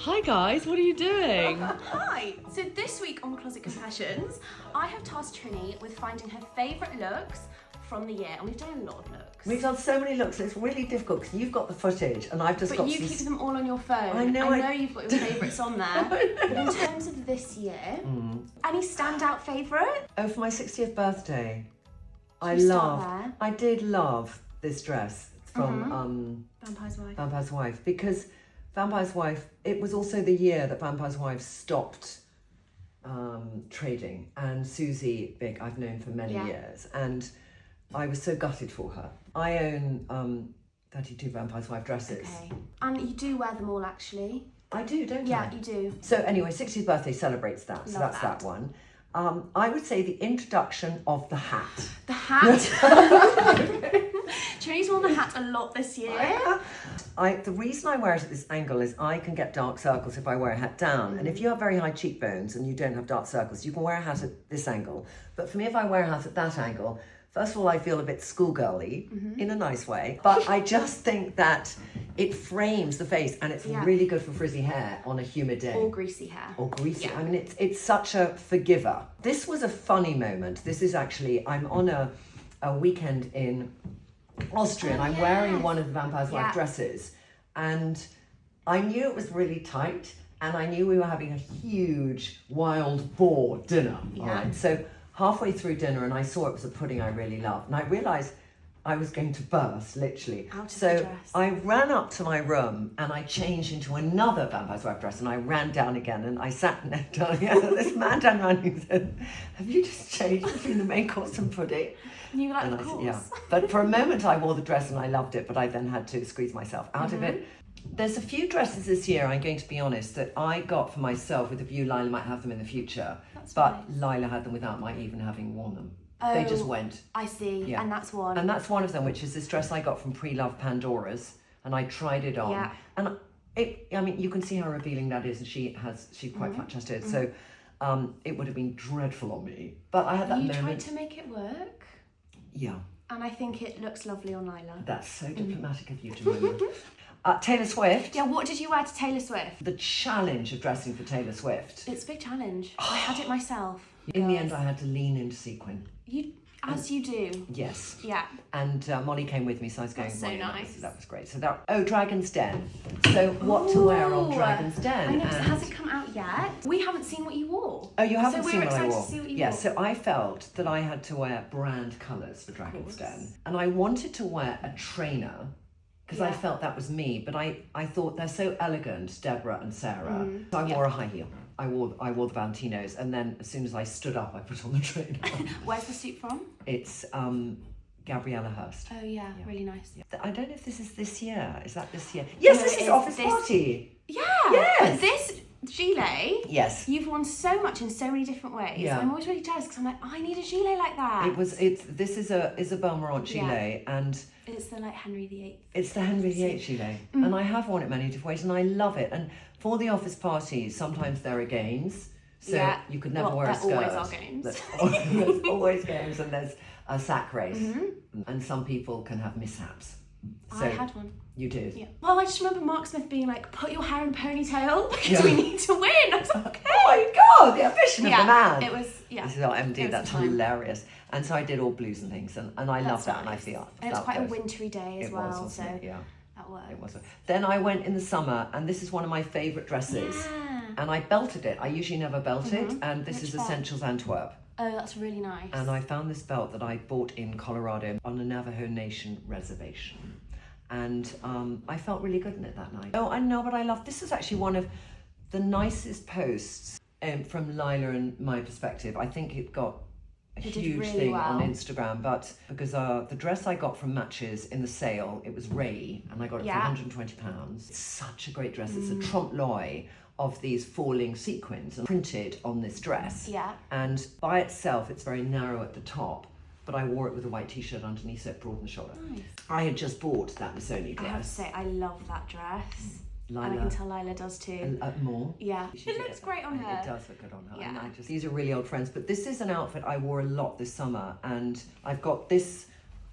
Hi guys, what are you doing? Hi! So this week on Closet Confessions, I have tasked Trinny with finding her favourite looks from the year, and we've done a lot of looks. We've done so many looks, it's really difficult because you've got the footage and I've just got But you keep them all on your phone. I know you've got your favourites on there. But in terms of this year, any standout favourite? Oh, for my 60th birthday, I Start did love this dress from Vampire's Wife. Because Vampire's Wife, it was also the year that Vampire's Wife stopped trading, and Susie Big I've known for many years, and I was so gutted for her. I own 32 Vampire's Wife dresses. Okay. And you do wear them all, actually. I do, don't I? Yeah, you do. So anyway, 60th birthday celebrates that, so that's that one. I would say the introduction of the hat. The hat? Trinny's worn the hat a lot this year. The reason I wear it at this angle is I can get dark circles if I wear a hat down. And if you have very high cheekbones and you don't have dark circles, you can wear a hat at this angle. But for me, if I wear a hat at that angle, first of all, I feel a bit schoolgirly in a nice way. But I just think that it frames the face, and it's really good for frizzy hair on a humid day. Or greasy hair. Or greasy. I mean, it's such a forgiver. This was a funny moment. This is actually, I'm on a weekend in Austria, and I'm wearing one of the Vampire's Wife dresses, and I knew it was really tight, and I knew we were having a huge wild boar dinner. All right, so halfway through dinner, and I saw it was a pudding I really loved, and I realised I was going to burst, literally. Out of the dress. I ran up to my room and I changed into another Vampire's Wife dress, and I ran down again, and I sat down again, and this man turned around and he said, "Have you just changed between the main course and pudding?" And you were like, And of I said, course. yeah. But for a moment I wore the dress and I loved it, but I then had to squeeze myself out of it. There's a few dresses this year, I'm going to be honest, that I got for myself with a view Lyla might have them in the future. But Lyla had them without my even having worn them. Oh, they just went. I see, and that's one. And that's one of them, which is this dress I got from Preloved Pandora's, and I tried it on. Yeah. And I mean, you can see how revealing that is, and she's quite fat chested, so it would have been dreadful on me. But I had that moment. You tried to make it work. Yeah. And I think it looks lovely on Lyla. That's so diplomatic of you, Jemima. Taylor Swift. Yeah, what did you wear to Taylor Swift? The challenge of dressing for Taylor Swift. It's a big challenge. I had it myself. In the end, I had to lean into sequin. As you do. Yes. Yeah. And Molly came with me, so I was going. That's so Molly, nice. That was great. So Dragon's Den. So what to wear on Dragon's Den? I know, 'cause it hasn't come out yet. We haven't seen what you wore. Oh, you haven't seen what I So we're wore? excited to see what you wore. Yes, so I felt that I had to wear brand colours for Dragon's Den. And I wanted to wear a trainer, because I felt that was me, but I thought they're so elegant, Deborah and Sarah. So I wore a high heel. I wore the Valentinos, and then as soon as I stood up, I put on the trainer. Where's the suit from? It's Gabriela Hearst. Oh yeah, really nice. Yeah. I don't know if this is this year. Is that this year? Yes, No, this is Office Party. Yeah. Yes. But this gilet, Yes. you've worn so much in so many different ways. Yeah. I'm always really jealous because I'm like, I need a gilet like that. This is a Isabel Marant gilet, and it's the like Henry VIII. it's the Henry VIII gilet, and I have worn it many different ways, and I love it. And for the office parties, sometimes there are games, so you could never wear a skirt. There always are games. There's always games, and there's a sack race, and some people can have mishaps. So I had one. You did? Yeah. Well, I just remember Mark Smith being like, put your hair in a ponytail because we need to win. I was like, okay. Oh my God, the ambition of the man. It was, This is our MD, that's hilarious. And so I did all blues and things, and I love that, and I feel. And it's quite a wintry day as well, wasn't it? Yeah. That worked. It was. Then I went in the summer, and this is one of my favourite dresses. Yeah. And I belted it. I usually never belt it, and this is Essentiel Antwerp. Oh, that's really nice. And I found this belt that I bought in Colorado on a Navajo Nation reservation. And I felt really good in it that night. Oh, I know, but I love, this is actually one of the nicest posts from Lyla and my perspective. I think it got a huge really thing well on Instagram, but because the dress I got from Matches in the sale, it was Ray, and I got it for £120. It's such a great dress. It's a trompe l'oeil of these falling sequins and printed on this dress. Yeah. And by itself, it's very narrow at the top, but I wore it with a white t-shirt underneath, so it broadened the shoulder. Nice. I had just bought that Missoni dress. I have to say, I love that dress. Lyla, and I can tell Lyla does too. More. Yeah. It looks great on her. It does look good on her. Yeah. And these are really old friends, but this is an outfit I wore a lot this summer, and I've got this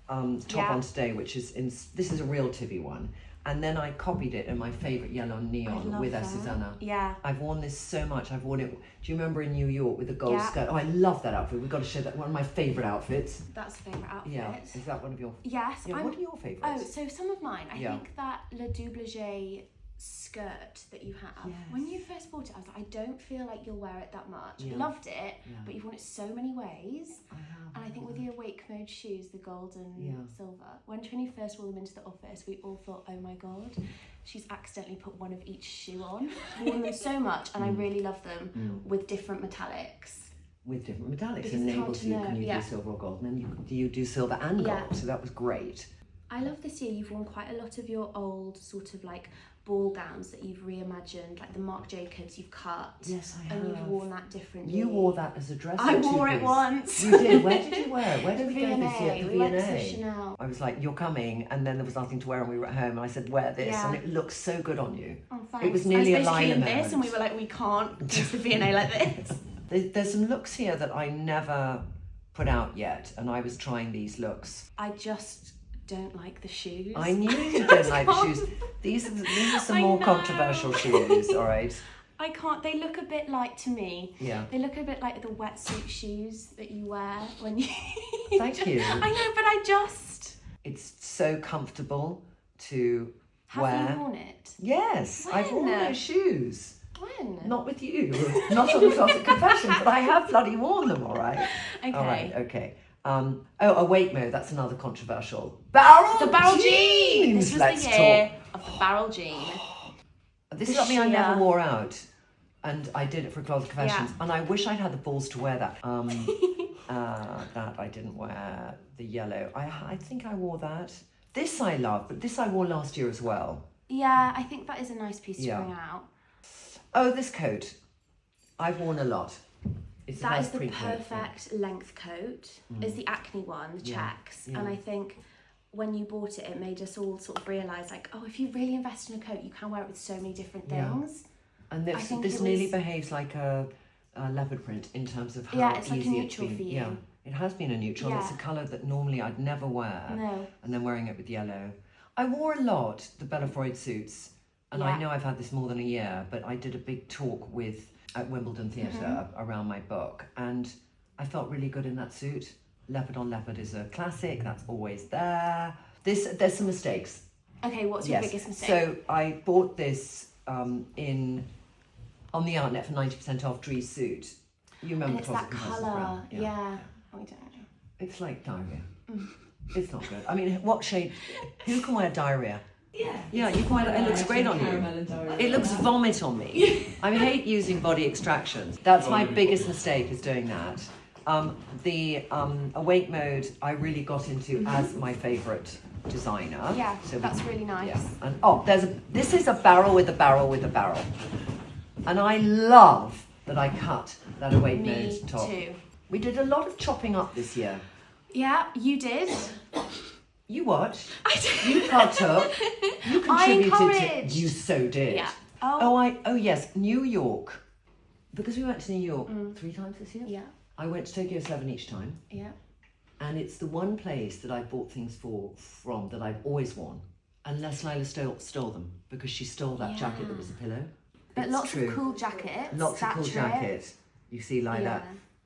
top on today, which is this is a real Tibi one. And then I copied it in my favourite yellow neon with Susanna. Yeah. I've worn this so much. I've worn it. Do you remember in New York with the gold Yeah. skirt? Oh, I love that outfit. We've got to show that. One of my favourite outfits. That's a favourite outfit. Yeah. Is that one of your? Yes. Yeah. What are your favourites? Oh, so some of mine. I Yeah. think that Le Doublage skirt that you have. Yes. When you first bought it, I was like, I don't feel like you'll wear it that much. Yeah. Loved it, Yeah. but you've worn it so many ways. I have. And I think with the awake mode shoes, the gold and silver, when Trinny first wore them into the office, we all thought, oh my God, she's accidentally put one of each shoe on. Worn them so much, and I really love them with different metallics. With different metallics, Because it's hard enables to you. know, Can you yeah. do silver or gold? And then you do silver and gold. Yeah. So that was great. I love this year you've worn quite a lot of your old sort of like ball gowns that you've reimagined, like the Marc Jacobs you've cut. Yes, I And have. you've worn that differently. You wore that as a dress. I or wore it two-piece? once. You did. Where did you wear it? Where did The we go this year? V&A. The We went to V&A. Chanel. I was like, you're coming, and then there was nothing to wear, and we were at home, and I said, wear this, Yeah. and it looks so good on you. Oh, thanks. It was nearly I a was supposed to Lyla be in moment. this, and we were like, we can't use the V&A like this. There's some looks here that I never put out yet, and I was trying these looks. I just don't like the shoes. I knew you didn't like the shoes. These are some I more know. controversial shoes, all right? I can't. They look a bit like, to me, Yeah. they look a bit like the wetsuit shoes that you wear when you... Thank you. I know, but I just... It's so comfortable to Have wear. you worn it? Yes, I've worn When? those shoes. When? Not with you, not on the Closet Confessions, but I have bloody worn them, all right? Okay. All right, okay. Awake mode, that's another controversial. Barrel The barrel jeans! jean! This was Let's the year talk. of the barrel jean. This is something I sheer- never wore out. And I did it for Closet Confessions. Yeah. And I wish I'd had the balls to wear that. That I didn't wear. The yellow. I think I wore that. This I love, but this I wore last year as well. Yeah, I think that is a nice piece to Yeah. bring out. Oh, this coat. I've worn a lot. It's a That nice is the print coat, yeah. perfect length coat. Is the Acne one, the Yeah, checks. yeah. And I think when you bought it, it made us all sort of realise, like, oh, if you really invest in a coat, you can wear it with so many different Yeah. things. And I this think this it nearly was- behaves like a leopard print in terms of how Yeah, it's like a easy neutral it's for been. you. Yeah, it has been a neutral. It's a Yeah. colour that normally I'd never wear. No. And then wearing it with yellow. I wore a lot the Bella Freud suits, and I Yeah. know I've had this more than a year, but I did a big talk at Wimbledon Theatre Mm-hmm. around my book, and I felt really good in that suit. Leopard on leopard is a classic. That's always there. There's some mistakes. Okay, what's your biggest mistake? So I bought this on the outlet for 90% off Dree's suit. You remember and it's Closet that Confessions colour. brown? Yeah. Oh, I don't know. It's like diarrhea. It's not good. I mean, what shade? Who can wear diarrhea? Yeah. Yeah, you can wear it. It looks great on Caramel you. and diarrhea. It looks vomit on me. I hate using body extractions. That's my biggest mistake, is doing that. The awake mode I really got into as my favourite designer. Yeah, So we- that's really nice. Yeah. And this is a barrel with a barrel with a barrel. And I love that I cut that awake Me mode top. too. We did a lot of chopping up this year. Yeah, you did. You watched. I did. You partook. You I contributed to. encouraged. You so did. Yeah. Oh yes, New York. Because we went to New York 3 times this year. Yeah. I went to Tokyo 7 each time, Yeah. and it's the one place that I bought things from that I've always worn, unless Lyla stole them, because she stole that jacket that was a pillow. But It's lots true. of cool jackets. Lots of that cool trip. jackets. You see Lyla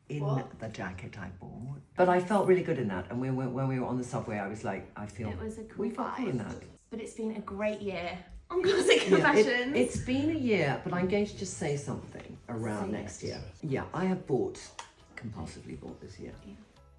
Yeah. in the jacket I bought. But I felt really good in that, and when we were on the subway, I was like, I feel It was a cool we felt cool in vibe. that. But it's been a great year on Closet Yeah, Confessions. it's been a year, but I'm going to just say something around Say next it. year. Yeah, I have compulsively bought this year.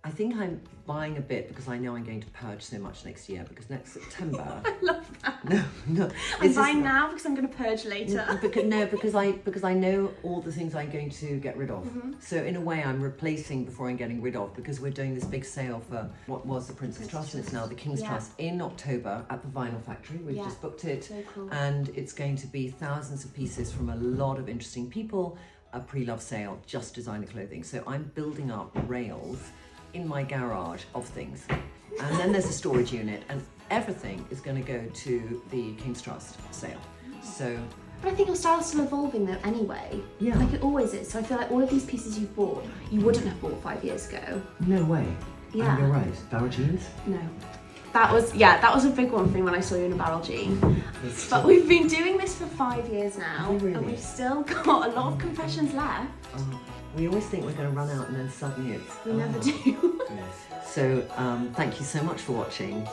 I think I'm buying a bit because I know I'm going to purge so much next year, because next September. I love that. No. I'm this buying is- now because I'm going to purge later. because I know all the things I'm going to get rid of. So in a way, I'm replacing before I'm getting rid of, because we're doing this big sale for what was the Princess Trust, and it's now the King's Yeah. Trust in October at the Vinyl Factory. We've Yeah. just booked it, So cool. and it's going to be thousands of pieces from a lot of interesting people. A pre-love sale, just designer clothing. So I'm building up rails in my garage of things, and then there's a storage unit, and everything is going to go to the King's Trust sale. So. But I think your style's still evolving though anyway. Yeah. Like it always is. So I feel like all of these pieces you've bought, you wouldn't have bought 5 years ago. No way. Yeah. And you're right. Barrel jeans? No. That was a big one for me when I saw you in a barrel jean. But we've been doing this for 5 years now, and we've still got a lot of confessions left. We always think we're going to run out, and then suddenly it's... We never do. So thank you so much for watching.